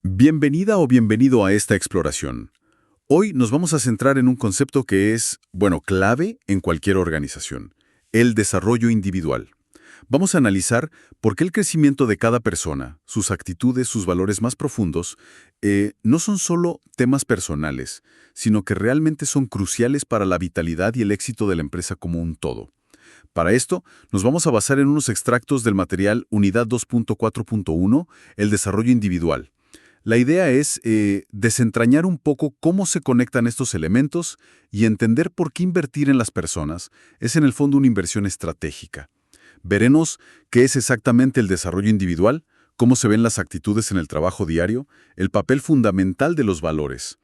Bienvenida o bienvenido a esta exploración. Hoy nos vamos a centrar en un concepto que es, clave en cualquier organización: el desarrollo individual. Vamos a analizar por qué el crecimiento de cada persona, sus actitudes, sus valores más profundos, no son solo temas personales, sino que realmente son cruciales para la vitalidad y el éxito de la empresa como un todo. Para esto, nos vamos a basar en unos extractos del material Unidad 2.4.1, el desarrollo individual. La idea es desentrañar un poco cómo se conectan estos elementos y entender por qué invertir en las personas es en el fondo una inversión estratégica. Veremos qué es exactamente el desarrollo individual, cómo se ven las actitudes en el trabajo diario, el papel fundamental de los valores,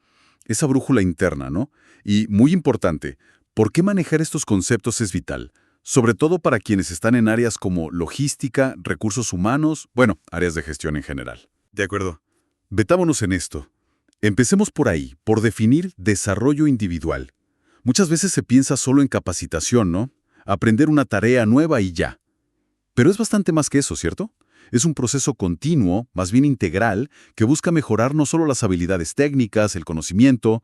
esa brújula interna, ¿no? Y, muy importante, por qué manejar estos conceptos es vital, sobre todo para quienes están en áreas como logística, recursos humanos, áreas de gestión en general. De acuerdo. Metámonos en esto. Empecemos por ahí, por definir desarrollo individual. Muchas veces se piensa solo en capacitación, ¿no? Aprender una tarea nueva y ya. Pero es bastante más que eso, ¿cierto? Es un proceso continuo, más bien integral, que busca mejorar no solo las habilidades técnicas, el conocimiento,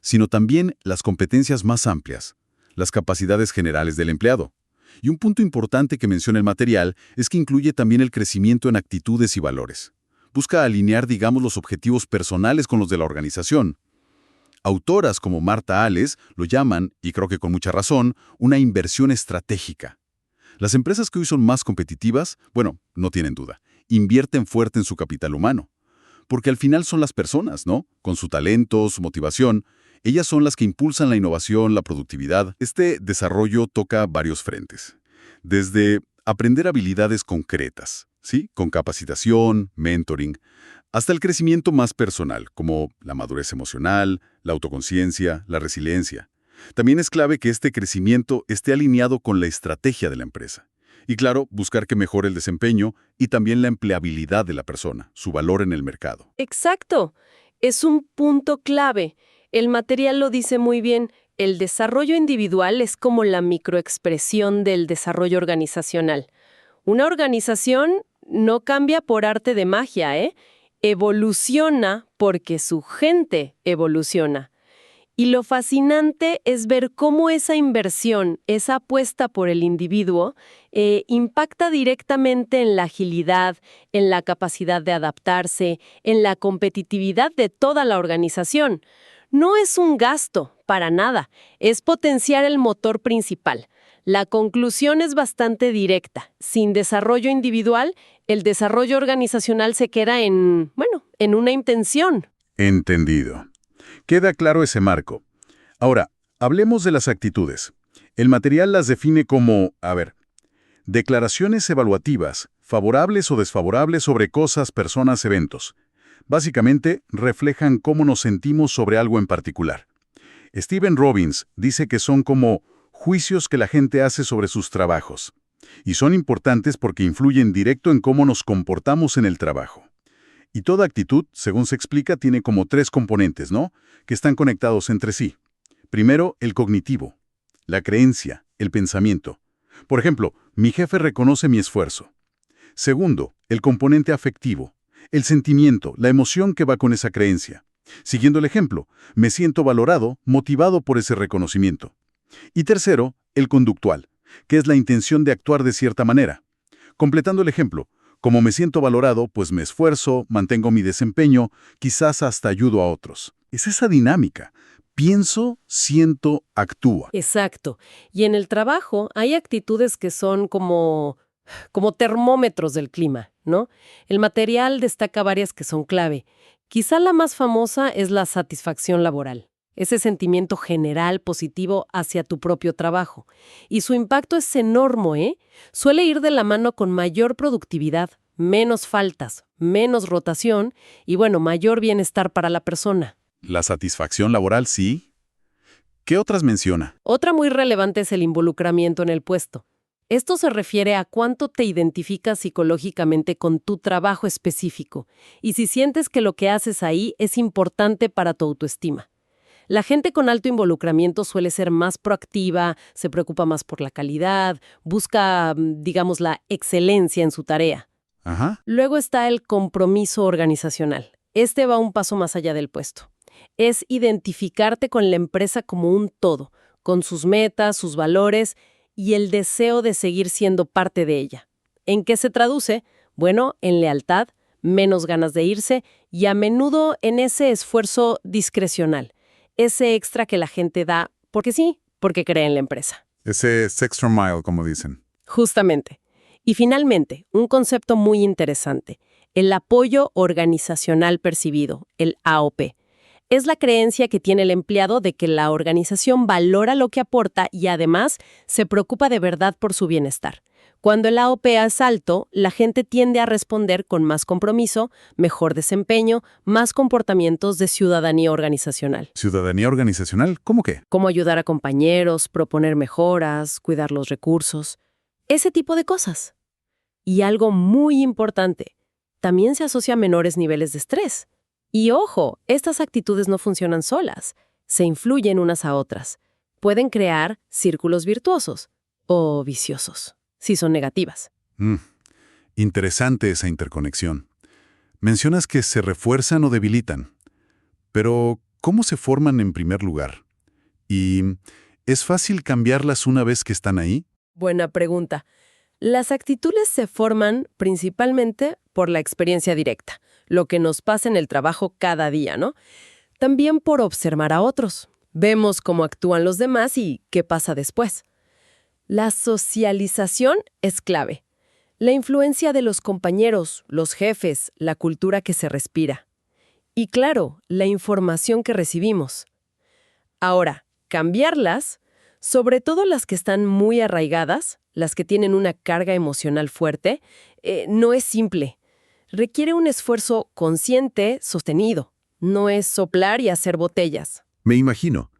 sino también las competencias más amplias, las capacidades generales del empleado. Y un punto importante que menciona el material es que incluye también el crecimiento en actitudes y valores. Busca alinear, los objetivos personales con los de la organización. Autoras como Marta Ales lo llaman, y creo que con mucha razón, una inversión estratégica. Las empresas que hoy son más competitivas, no tienen duda, invierten fuerte en su capital humano. Porque al final son las personas, ¿no? Con su talento, su motivación, ellas son las que impulsan la innovación, la productividad. Este desarrollo toca varios frentes. Desde aprender habilidades concretas, ¿sí? Con capacitación, mentoring, hasta el crecimiento más personal, como la madurez emocional, la autoconciencia, la resiliencia. También es clave que este crecimiento esté alineado con la estrategia de la empresa. Y claro, buscar que mejore el desempeño y también la empleabilidad de la persona, su valor en el mercado. Exacto. Es un punto clave. El material lo dice muy bien. El desarrollo individual es como la microexpresión del desarrollo organizacional. Una organización no cambia por arte de magia, ¿eh? Evoluciona porque su gente evoluciona. Y lo fascinante es ver cómo esa inversión, esa apuesta por el individuo, impacta directamente en la agilidad, en la capacidad de adaptarse, en la competitividad de toda la organización. No es un gasto, para nada, es potenciar el motor principal. La conclusión es bastante directa. Sin desarrollo individual, el desarrollo organizacional se queda en una intención. Entendido. Queda claro ese marco. Ahora, hablemos de las actitudes. El material las define como, declaraciones evaluativas, favorables o desfavorables sobre cosas, personas, eventos. Básicamente, reflejan cómo nos sentimos sobre algo en particular. Stephen Robbins dice que son como juicios que la gente hace sobre sus trabajos. Y son importantes porque influyen directo en cómo nos comportamos en el trabajo. Y toda actitud, según se explica, tiene como 3 componentes, ¿no? Que están conectados entre sí. Primero, el cognitivo, la creencia, el pensamiento. Por ejemplo, mi jefe reconoce mi esfuerzo. Segundo, el componente afectivo, el sentimiento, la emoción que va con esa creencia. Siguiendo el ejemplo, me siento valorado, motivado por ese reconocimiento. Y tercero, el conductual, que es la intención de actuar de cierta manera. Completando el ejemplo, como me siento valorado, pues me esfuerzo, mantengo mi desempeño, quizás hasta ayudo a otros. Es esa dinámica. Pienso, siento, actúo. Exacto. Y en el trabajo hay actitudes que son como termómetros del clima, ¿no? El material destaca varias que son clave. Quizá la más famosa es la satisfacción laboral, ese sentimiento general positivo hacia tu propio trabajo. Y su impacto es enorme, ¿eh? Suele ir de la mano con mayor productividad, menos faltas, menos rotación y, mayor bienestar para la persona. La satisfacción laboral, sí. ¿Qué otras menciona? Otra muy relevante es el involucramiento en el puesto. Esto se refiere a cuánto te identificas psicológicamente con tu trabajo específico y si sientes que lo que haces ahí es importante para tu autoestima. La gente con alto involucramiento suele ser más proactiva, se preocupa más por la calidad, busca, la excelencia en su tarea. Ajá. Luego está el compromiso organizacional. Este va un paso más allá del puesto. Es identificarte con la empresa como un todo, con sus metas, sus valores y el deseo de seguir siendo parte de ella. ¿En qué se traduce? Bueno, en lealtad, menos ganas de irse y a menudo en ese esfuerzo discrecional, ese extra que la gente da porque sí, porque cree en la empresa. Ese extra mile, como dicen. Justamente. Y finalmente, un concepto muy interesante, el apoyo organizacional percibido, el AOP. Es la creencia que tiene el empleado de que la organización valora lo que aporta y además se preocupa de verdad por su bienestar. Cuando el AOP es alto, la gente tiende a responder con más compromiso, mejor desempeño, más comportamientos de ciudadanía organizacional. ¿Ciudadanía organizacional? ¿Cómo qué? Como ayudar a compañeros, proponer mejoras, cuidar los recursos, ese tipo de cosas. Y algo muy importante, también se asocia a menores niveles de estrés. Y ojo, estas actitudes no funcionan solas, se influyen unas a otras. Pueden crear círculos virtuosos o viciosos, si son negativas. Interesante esa interconexión. Mencionas que se refuerzan o debilitan. Pero, ¿cómo se forman en primer lugar? ¿Y es fácil cambiarlas una vez que están ahí? Buena pregunta. Las actitudes se forman principalmente por la experiencia directa, lo que nos pasa en el trabajo cada día, ¿no? También por observar a otros. Vemos cómo actúan los demás y qué pasa después. La socialización es clave. La influencia de los compañeros, los jefes, la cultura que se respira. Y claro, la información que recibimos. Ahora, cambiarlas, sobre todo las que están muy arraigadas, las que tienen una carga emocional fuerte, no es simple. Requiere un esfuerzo consciente, sostenido. No es soplar y hacer botellas. Me imagino.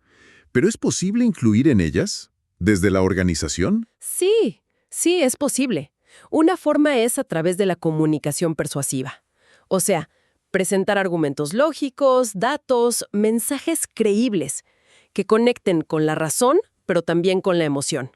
¿Pero es posible incluir en ellas? ¿Desde la organización? Sí, es posible. Una forma es a través de la comunicación persuasiva. O sea, presentar argumentos lógicos, datos, mensajes creíbles, que conecten con la razón, pero también con la emoción.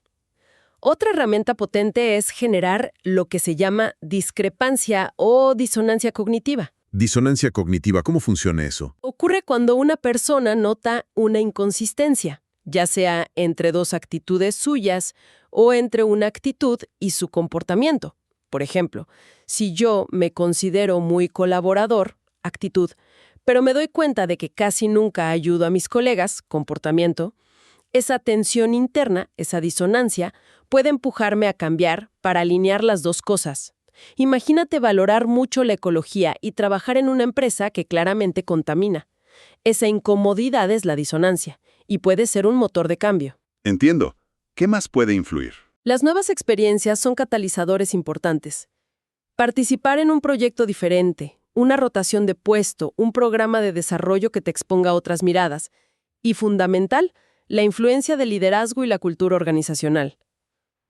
Otra herramienta potente es generar lo que se llama discrepancia o disonancia cognitiva. Disonancia cognitiva, ¿cómo funciona eso? Ocurre cuando una persona nota una inconsistencia, ya sea entre dos actitudes suyas o entre una actitud y su comportamiento. Por ejemplo, si yo me considero muy colaborador, actitud, pero me doy cuenta de que casi nunca ayudo a mis colegas, comportamiento, esa tensión interna, esa disonancia, puede empujarme a cambiar para alinear las dos cosas. Imagínate valorar mucho la ecología y trabajar en una empresa que claramente contamina. Esa incomodidad es la disonancia y puede ser un motor de cambio. Entiendo. ¿Qué más puede influir? Las nuevas experiencias son catalizadores importantes. Participar en un proyecto diferente, una rotación de puesto, un programa de desarrollo que te exponga a otras miradas. Y fundamental, la influencia del liderazgo y la cultura organizacional.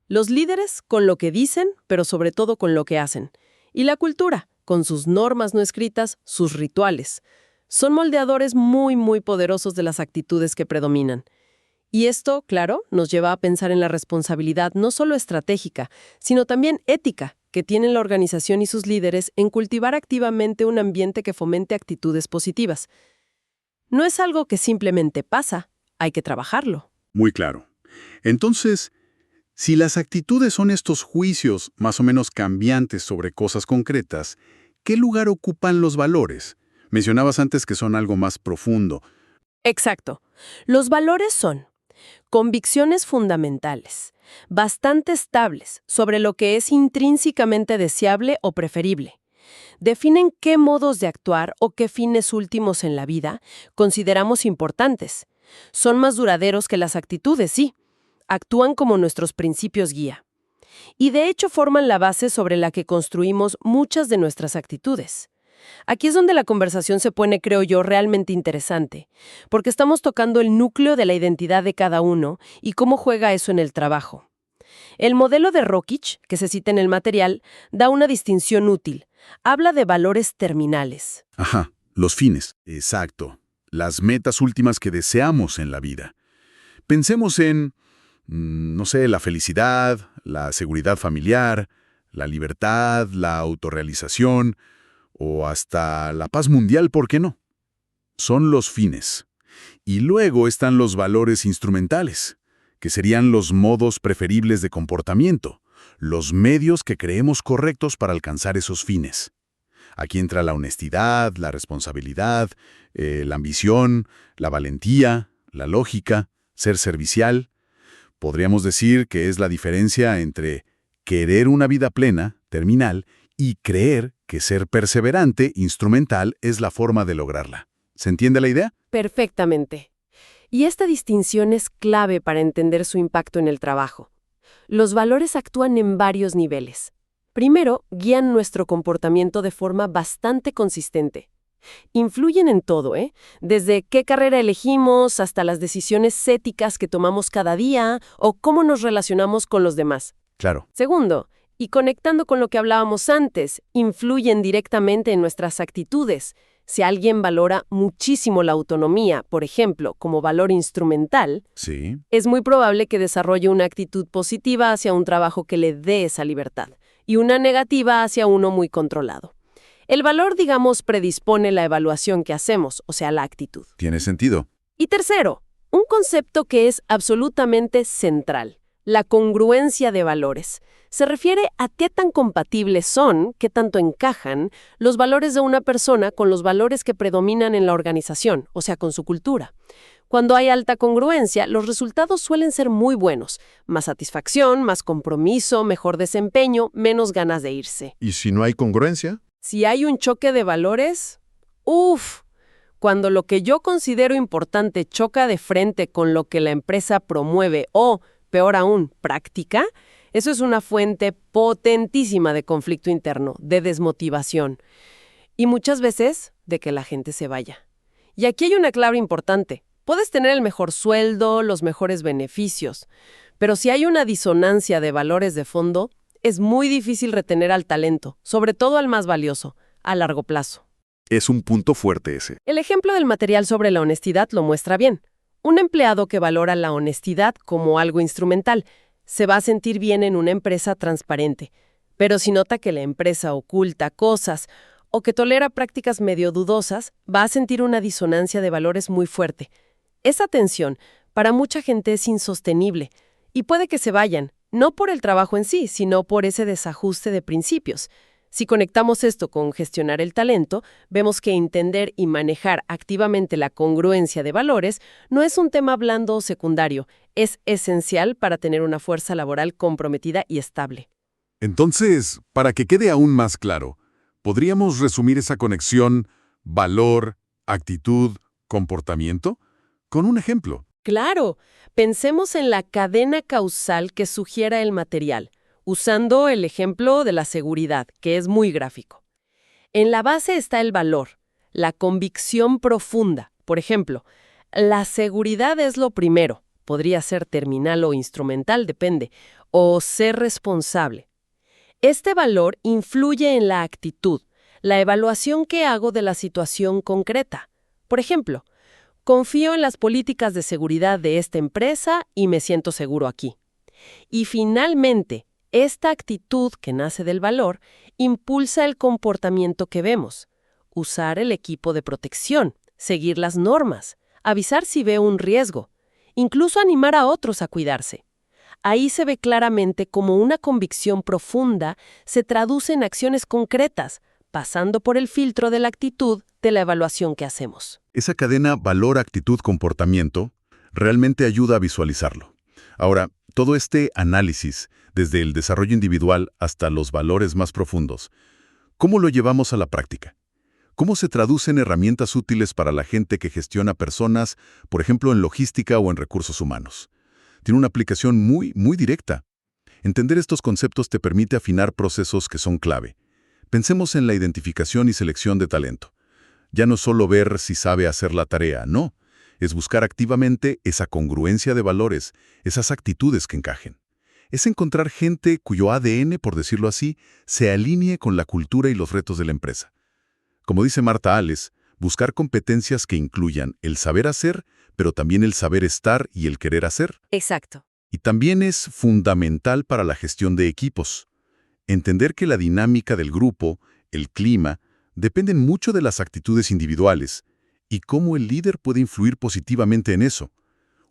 Los líderes con lo que dicen, pero sobre todo con lo que hacen. Y la cultura, con sus normas no escritas, sus rituales. Son moldeadores muy, muy poderosos de las actitudes que predominan. Y esto, claro, nos lleva a pensar en la responsabilidad no solo estratégica, sino también ética, que tienen la organización y sus líderes en cultivar activamente un ambiente que fomente actitudes positivas. No es algo que simplemente pasa, hay que trabajarlo. Muy claro. Entonces, si las actitudes son estos juicios más o menos cambiantes sobre cosas concretas, ¿qué lugar ocupan los valores? Mencionabas antes que son algo más profundo. Exacto. Los valores son convicciones fundamentales, bastante estables sobre lo que es intrínsecamente deseable o preferible. Definen qué modos de actuar o qué fines últimos en la vida consideramos importantes. Son más duraderos que las actitudes, sí. Actúan como nuestros principios guía. Y de hecho forman la base sobre la que construimos muchas de nuestras actitudes. Aquí es donde la conversación se pone, creo yo, realmente interesante, porque estamos tocando el núcleo de la identidad de cada uno y cómo juega eso en el trabajo. El modelo de Rockich, que se cita en el material, da una distinción útil. Habla de valores terminales. Ajá, los fines. Exacto. Las metas últimas que deseamos en la vida. Pensemos en, no sé, la felicidad, la seguridad familiar, la libertad, la autorrealización o hasta la paz mundial, ¿por qué no? Son los fines. Y luego están los valores instrumentales, que serían los modos preferibles de comportamiento, los medios que creemos correctos para alcanzar esos fines. Aquí entra la honestidad, la responsabilidad, la ambición, la valentía, la lógica, ser servicial. Podríamos decir que es la diferencia entre querer una vida plena, terminal, y creer que ser perseverante, instrumental, es la forma de lograrla. ¿Se entiende la idea? Perfectamente. Y esta distinción es clave para entender su impacto en el trabajo. Los valores actúan en varios niveles. Primero, guían nuestro comportamiento de forma bastante consistente. Influyen en todo, desde qué carrera elegimos hasta las decisiones éticas que tomamos cada día o cómo nos relacionamos con los demás. Claro. Segundo, y conectando con lo que hablábamos antes, influyen directamente en nuestras actitudes. Si alguien valora muchísimo la autonomía, por ejemplo, como valor instrumental, Sí. es muy probable que desarrolle una actitud positiva hacia un trabajo que le dé esa libertad y una negativa hacia uno muy controlado. El valor, digamos, predispone la evaluación que hacemos, o sea, la actitud. Tiene sentido. Y tercero, un concepto que es absolutamente central, la congruencia de valores. Se refiere a qué tan compatibles son, qué tanto encajan los valores de una persona con los valores que predominan en la organización, o sea, con su cultura. Cuando hay alta congruencia, los resultados suelen ser muy buenos. Más satisfacción, más compromiso, mejor desempeño, menos ganas de irse. ¿Y si no hay congruencia? Si hay un choque de valores, cuando lo que yo considero importante choca de frente con lo que la empresa promueve o, peor aún, practica, eso es una fuente potentísima de conflicto interno, de desmotivación y muchas veces de que la gente se vaya. Y aquí hay una clave importante. Puedes tener el mejor sueldo, los mejores beneficios, pero si hay una disonancia de valores de fondo, es muy difícil retener al talento, sobre todo al más valioso, a largo plazo. Es un punto fuerte ese. El ejemplo del material sobre la honestidad lo muestra bien. Un empleado que valora la honestidad como algo instrumental se va a sentir bien en una empresa transparente, pero si nota que la empresa oculta cosas o que tolera prácticas medio dudosas, va a sentir una disonancia de valores muy fuerte. Esa tensión para mucha gente es insostenible y puede que se vayan, no por el trabajo en sí, sino por ese desajuste de principios. Si conectamos esto con gestionar el talento, vemos que entender y manejar activamente la congruencia de valores no es un tema blando o secundario, es esencial para tener una fuerza laboral comprometida y estable. Entonces, para que quede aún más claro, ¿podríamos resumir esa conexión valor, actitud, comportamiento? Con un ejemplo. Claro, pensemos en la cadena causal que sugiera el material, usando el ejemplo de la seguridad, que es muy gráfico. En la base está el valor, la convicción profunda. Por ejemplo, la seguridad es lo primero, podría ser terminal o instrumental, depende, o ser responsable. Este valor influye en la actitud, la evaluación que hago de la situación concreta. Por ejemplo, confío en las políticas de seguridad de esta empresa y me siento seguro aquí. Y finalmente, esta actitud que nace del valor impulsa el comportamiento que vemos. Usar el equipo de protección, seguir las normas, avisar si veo un riesgo, incluso animar a otros a cuidarse. Ahí se ve claramente cómo una convicción profunda se traduce en acciones concretas, pasando por el filtro de la actitud de la evaluación que hacemos. Esa cadena valor-actitud-comportamiento realmente ayuda a visualizarlo. Ahora, todo este análisis, desde el desarrollo individual hasta los valores más profundos, ¿cómo lo llevamos a la práctica? ¿Cómo se traducen herramientas útiles para la gente que gestiona personas, por ejemplo, en logística o en recursos humanos? Tiene una aplicación muy directa. Entender estos conceptos te permite afinar procesos que son clave. Pensemos en la identificación y selección de talento. Ya no solo ver si sabe hacer la tarea, no. Es buscar activamente esa congruencia de valores, esas actitudes que encajen. Es encontrar gente cuyo ADN, por decirlo así, se alinee con la cultura y los retos de la empresa. Como dice Marta Ales, buscar competencias que incluyan el saber hacer, pero también el saber estar y el querer hacer. Exacto. Y también es fundamental para la gestión de equipos. Entender que la dinámica del grupo, el clima, dependen mucho de las actitudes individuales y cómo el líder puede influir positivamente en eso.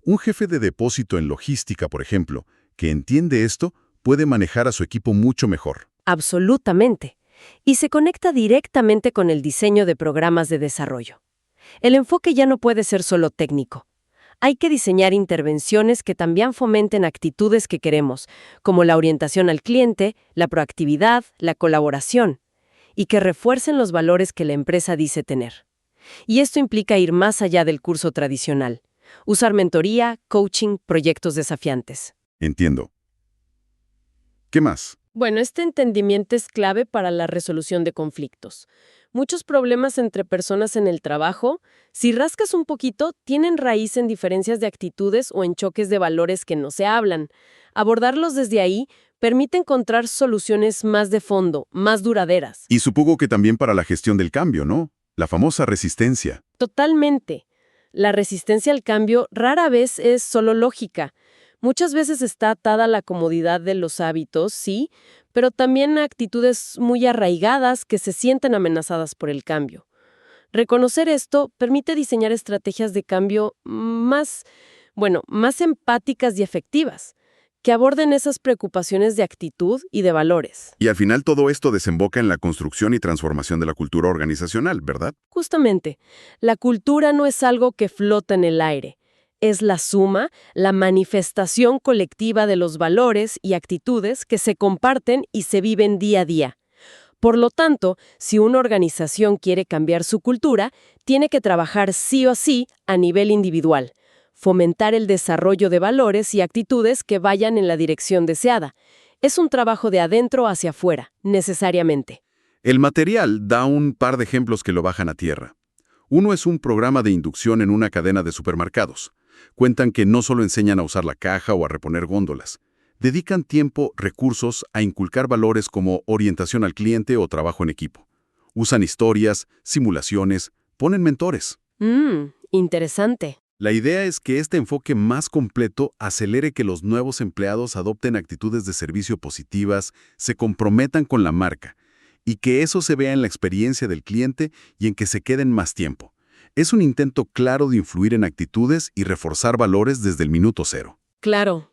Un jefe de depósito en logística, por ejemplo, que entiende esto, puede manejar a su equipo mucho mejor. Absolutamente. Y se conecta directamente con el diseño de programas de desarrollo. El enfoque ya no puede ser solo técnico. Hay que diseñar intervenciones que también fomenten actitudes que queremos, como la orientación al cliente, la proactividad, la colaboración, y que refuercen los valores que la empresa dice tener. Y esto implica ir más allá del curso tradicional, usar mentoría, coaching, proyectos desafiantes. Entiendo. ¿Qué más? Bueno, este entendimiento es clave para la resolución de conflictos. Muchos problemas entre personas en el trabajo, si rascas un poquito, tienen raíz en diferencias de actitudes o en choques de valores que no se hablan. Abordarlos desde ahí permite encontrar soluciones más de fondo, más duraderas. Y supongo que también para la gestión del cambio, ¿no? La famosa resistencia. Totalmente. La resistencia al cambio rara vez es solo lógica. Muchas veces está atada a la comodidad de los hábitos, sí, pero también a actitudes muy arraigadas que se sienten amenazadas por el cambio. Reconocer esto permite diseñar estrategias de cambio más empáticas y efectivas, que aborden esas preocupaciones de actitud y de valores. Y al final todo esto desemboca en la construcción y transformación de la cultura organizacional, ¿verdad? Justamente, la cultura no es algo que flota en el aire. Es la suma, la manifestación colectiva de los valores y actitudes que se comparten y se viven día a día. Por lo tanto, si una organización quiere cambiar su cultura, tiene que trabajar sí o sí a nivel individual, fomentar el desarrollo de valores y actitudes que vayan en la dirección deseada. Es un trabajo de adentro hacia afuera, necesariamente. El material da un par de ejemplos que lo bajan a tierra. Uno es un programa de inducción en una cadena de supermercados. Cuentan que no solo enseñan a usar la caja o a reponer góndolas. Dedican tiempo, recursos a inculcar valores como orientación al cliente o trabajo en equipo. Usan historias, simulaciones, ponen mentores. Interesante. La idea es que este enfoque más completo acelere que los nuevos empleados adopten actitudes de servicio positivas, se comprometan con la marca, y que eso se vea en la experiencia del cliente y en que se queden más tiempo. Es un intento claro de influir en actitudes y reforzar valores desde el minuto cero. Claro.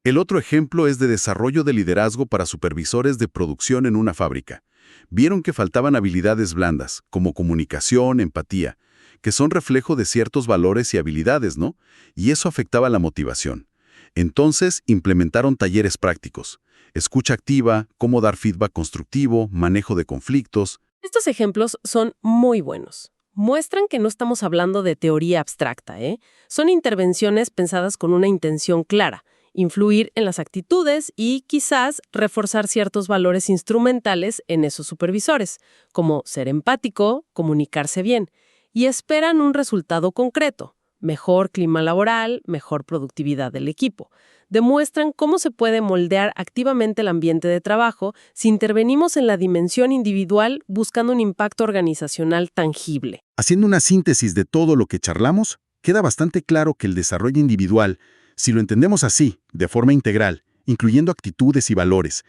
El otro ejemplo es de desarrollo de liderazgo para supervisores de producción en una fábrica. Vieron que faltaban habilidades blandas, como comunicación, empatía, que son reflejo de ciertos valores y habilidades, ¿no? Y eso afectaba la motivación. Entonces, implementaron talleres prácticos. Escucha activa, cómo dar feedback constructivo, manejo de conflictos. Estos ejemplos son muy buenos. Muestran que no estamos hablando de teoría abstracta, ¿eh? Son intervenciones pensadas con una intención clara, influir en las actitudes y quizás reforzar ciertos valores instrumentales en esos supervisores, como ser empático, comunicarse bien, y esperan un resultado concreto, mejor clima laboral, mejor productividad del equipo. Demuestran cómo se puede moldear activamente el ambiente de trabajo si intervenimos en la dimensión individual buscando un impacto organizacional tangible. Haciendo una síntesis de todo lo que charlamos, queda bastante claro que el desarrollo individual, si lo entendemos así, de forma integral, incluyendo actitudes y valores,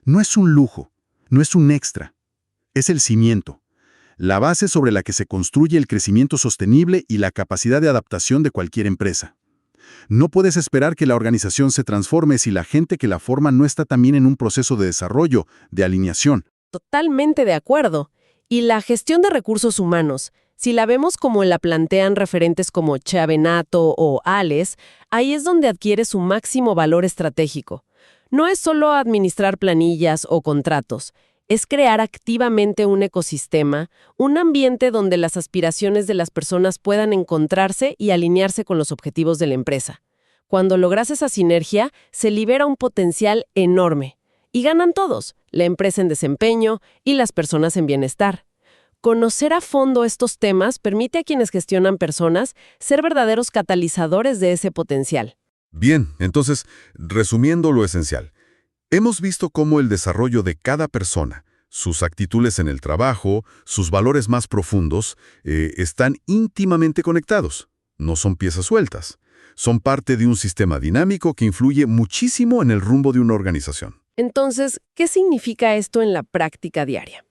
no es un lujo, no es un extra, es el cimiento, la base sobre la que se construye el crecimiento sostenible y la capacidad de adaptación de cualquier empresa. No puedes esperar que la organización se transforme si la gente que la forma no está también en un proceso de desarrollo, de alineación. Totalmente de acuerdo. Y la gestión de recursos humanos, si la vemos como la plantean referentes como Chiavenato o Ales, ahí es donde adquiere su máximo valor estratégico. No es solo administrar planillas o contratos, es crear activamente un ecosistema, un ambiente donde las aspiraciones de las personas puedan encontrarse y alinearse con los objetivos de la empresa. Cuando logras esa sinergia, se libera un potencial enorme. Y ganan todos, la empresa en desempeño y las personas en bienestar. Conocer a fondo estos temas permite a quienes gestionan personas ser verdaderos catalizadores de ese potencial. Bien, entonces, resumiendo lo esencial, hemos visto cómo el desarrollo de cada persona, sus actitudes en el trabajo, sus valores más profundos, están íntimamente conectados. No son piezas sueltas. Son parte de un sistema dinámico que influye muchísimo en el rumbo de una organización. Entonces, ¿qué significa esto en la práctica diaria?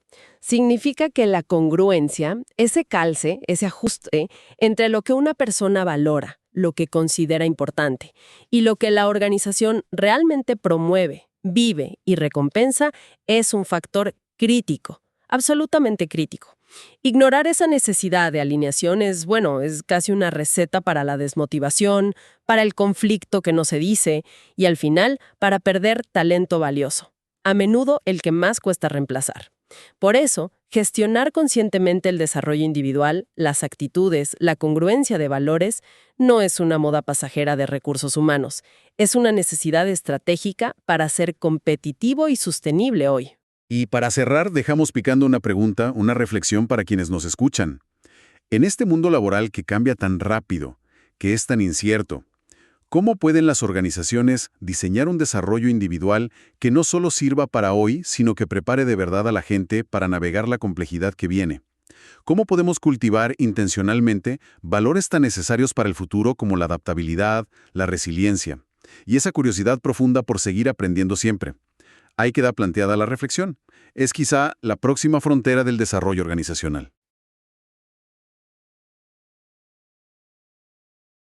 Significa que la congruencia, ese calce, ese ajuste entre lo que una persona valora, lo que considera importante, y lo que la organización realmente promueve, vive y recompensa, es un factor crítico, absolutamente crítico. Ignorar esa necesidad de alineación es, bueno, es casi una receta para la desmotivación, para el conflicto que no se dice y al final para perder talento valioso, a menudo el que más cuesta reemplazar. Por eso, gestionar conscientemente el desarrollo individual, las actitudes, la congruencia de valores, no es una moda pasajera de recursos humanos, es una necesidad estratégica para ser competitivo y sostenible hoy. Y para cerrar, dejamos picando una pregunta, una reflexión para quienes nos escuchan. En este mundo laboral que cambia tan rápido, que es tan incierto, ¿cómo pueden las organizaciones diseñar un desarrollo individual que no solo sirva para hoy, sino que prepare de verdad a la gente para navegar la complejidad que viene? ¿Cómo podemos cultivar intencionalmente valores tan necesarios para el futuro como la adaptabilidad, la resiliencia y esa curiosidad profunda por seguir aprendiendo siempre? Ahí queda planteada la reflexión. Es quizá la próxima frontera del desarrollo organizacional.